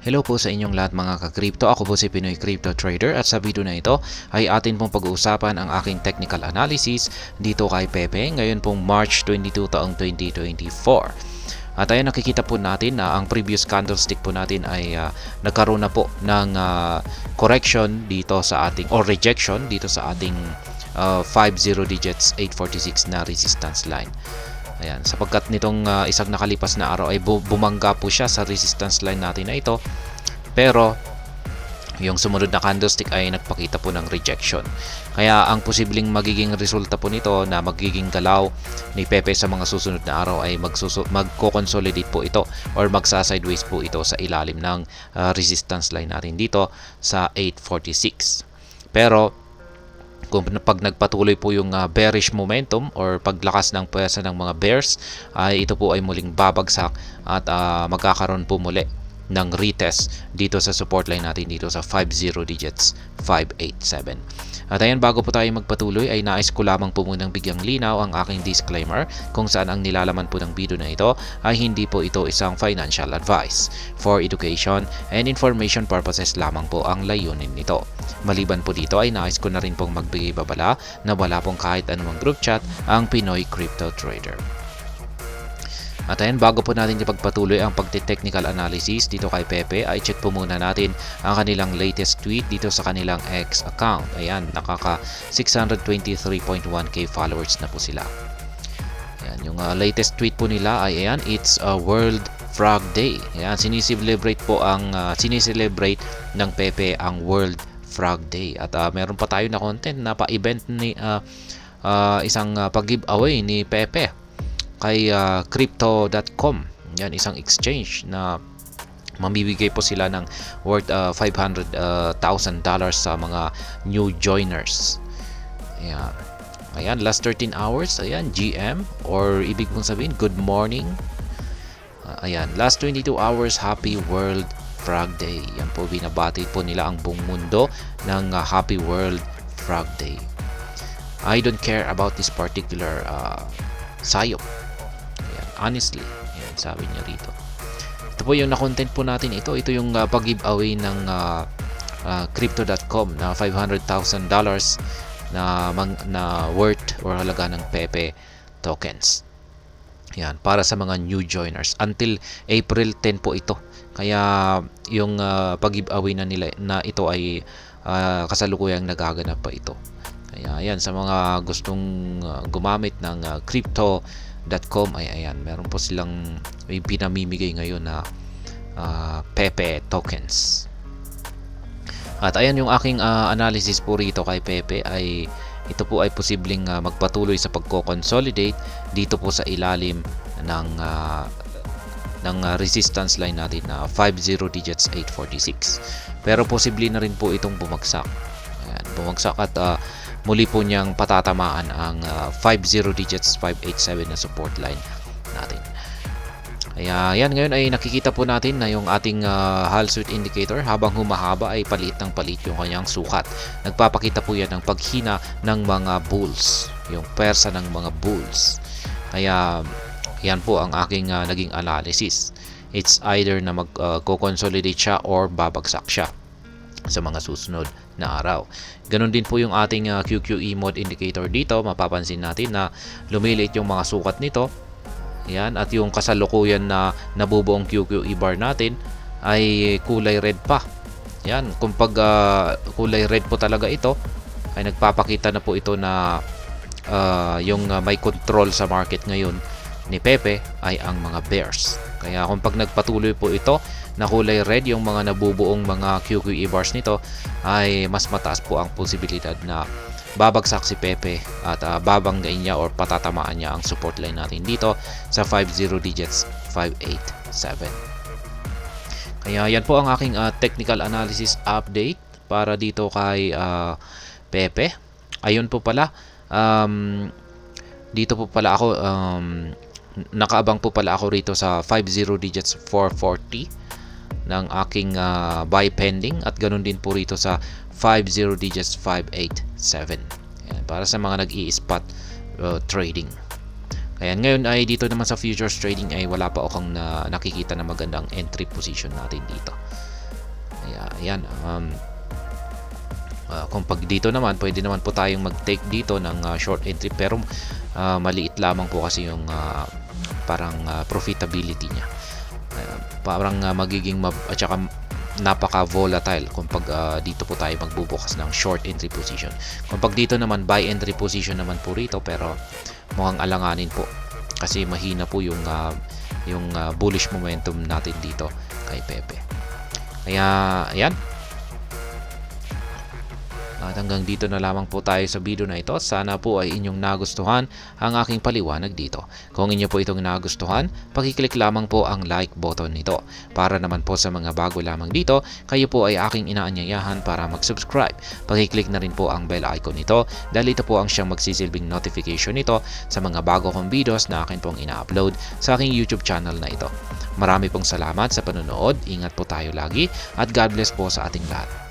Hello po sa inyong lahat mga ka-crypto. Ako po si Pinoy Crypto Trader at sa video na ito ay atin pong pag-uusapan ang aking technical analysis dito kay Pepe ngayon pong March 22 taong 2024. At ayan, nakikita po natin na ang previous candlestick po natin ay nagkaroon na po ng correction dito sa ating or rejection dito sa ating 50 digits 846 na resistance line. Ayan, sapagkat nitong isang nakalipas na araw ay bumangga po siya sa resistance line natin na ito. Pero yung sumunod na candlestick ay nagpakita po ng rejection. Kaya ang posibleng magiging resulta po nito na magiging galaw ni Pepe sa mga susunod na araw ay magko-consolidate po ito or magsa-sideways po ito sa ilalim ng resistance line natin dito sa 846. Pero kung pag nagpatuloy po yung bearish momentum or paglakas ng pwersa ng mga bears, ay ito po ay muling babagsak at magkakaroon po muli ng retest dito sa support line natin dito sa 50 digits 587. At ayan, bago po tayo magpatuloy ay nais ko lamang po munang bigyang linaw ang aking disclaimer kung saan ang nilalaman po ng video na ito ay hindi po ito isang financial advice. For education and information purposes lamang po ang layunin nito. Maliban po dito ay nais ko na rin pong magbigay babala na wala pong kahit anumang group chat ang Pinoy Crypto Trader. At ayan, bago po natin ipagpatuloy ang pagte-technical analysis dito kay Pepe, ay check po muna natin ang kanilang latest tweet dito sa kanilang X account. Ayan, nakaka 623.1k followers na po sila. Ayan, yung latest tweet po nila ay ayan, it's a World Frog Day. Ayan, sineselebrate ng Pepe ang World Frog Day. At meron pa tayo na content na pa-event ni isang pag-giveaway ni Pepe kay crypto.com. Yan, isang exchange na mamibigay po sila ng worth $500,000 sa mga new joiners. Ayan. Ayan, last 13 hours, ayan, GM or ibig mong sabihin good morning. Ayan, last 22 hours, happy World Frog Day. Yan po, binabati po nila ang buong mundo ng happy World Frog Day. I don't care about this particular sayop. Honestly, yan, sabi niya rito. Ito po yung na-content po natin ito. Ito yung pag-giveaway ng crypto.com na $500,000 na worth or halaga ng Pepe tokens. Yan, para sa mga new joiners. Until April 10 po ito. Kaya yung pag-giveaway na nila na ito ay kasalukuyang nagaganap pa ito. Kaya yan, sa mga gustong gumamit ng crypto.com ay ayan, meron po silang pinamimigay ngayon na Pepe tokens. At ayan yung aking analysis po rito kay Pepe ay ito po ay posibleng magpatuloy sa pagko-consolidate dito po sa ilalim ng resistance line natin na 50 digits 846. Pero posible na rin po itong bumagsak. Ayan, bumagsak at muli po niyang patatamaan ang 50 digits 587 na support line natin. Kaya yan, ngayon ay nakikita po natin na yung ating Hall Sweet Indicator habang humahaba ay palit ng palit yung kanyang sukat. Nagpapakita po yan ng paghina ng mga bulls, yung persa ng mga bulls. Kaya yan po ang aking naging analysis. It's either na mag-consolidate siya or babagsak siya sa mga susunod na araw. Ganon din po yung ating QQE mode indicator dito. Mapapansin natin na lumiliit yung mga sukat nito. Yan, at yung kasalukuyan na nabubuong QQE bar natin ay kulay red pa. Yan, kung pag kulay red po talaga ito, ay nagpapakita na po ito na yung may control sa market ngayon ni Pepe ay ang mga bears. Kaya kung pag nagpatuloy po ito na kulay red yung mga nabubuong mga QQE bars nito, ay mas mataas po ang posibilidad na babagsak si Pepe at babanggain niya or patatamaan niya ang support line natin dito sa 50 digits 587. Kaya yan po ang aking technical analysis update para dito kay Pepe. Ayun po pala, dito po pala ako nakaabang po pala ako rito sa 50 digits 440 ng aking buy pending at ganun din po rito sa 50 digits 587. Ayan, para sa mga nag-i-spot trading. Ayan, ngayon ay dito naman sa futures trading ay wala pa akong nakikita na magandang entry position natin dito. Kaya ayan, kung pag dito naman, pwede naman po tayong mag-take dito ng short entry, pero maliit lamang po kasi yung parang profitability niya. Parang magiging at saka napaka volatile kung pag dito po tayo magbubukas ng short entry position. Kung pag dito naman buy entry position naman po rito, pero mukhang alanganin po kasi mahina po yung bullish momentum natin dito kay Pepe. Kaya ayan, at hanggang dito na lamang po tayo sa video na ito. Sana po ay inyong nagustuhan ang aking paliwanag dito. Kung inyo po itong nagustuhan, pakiclick lamang po ang like button nito. Para naman po sa mga bago lamang dito, kayo po ay aking inaanyayahan para mag-subscribe. Pakiclick na rin po ang bell icon nito dahil ito po ang siyang magsisilbing notification nito sa mga bago kong videos na akin pong ina-upload sa aking YouTube channel na ito. Marami pong salamat sa panonood. Ingat po tayo lagi at God bless po sa ating lahat.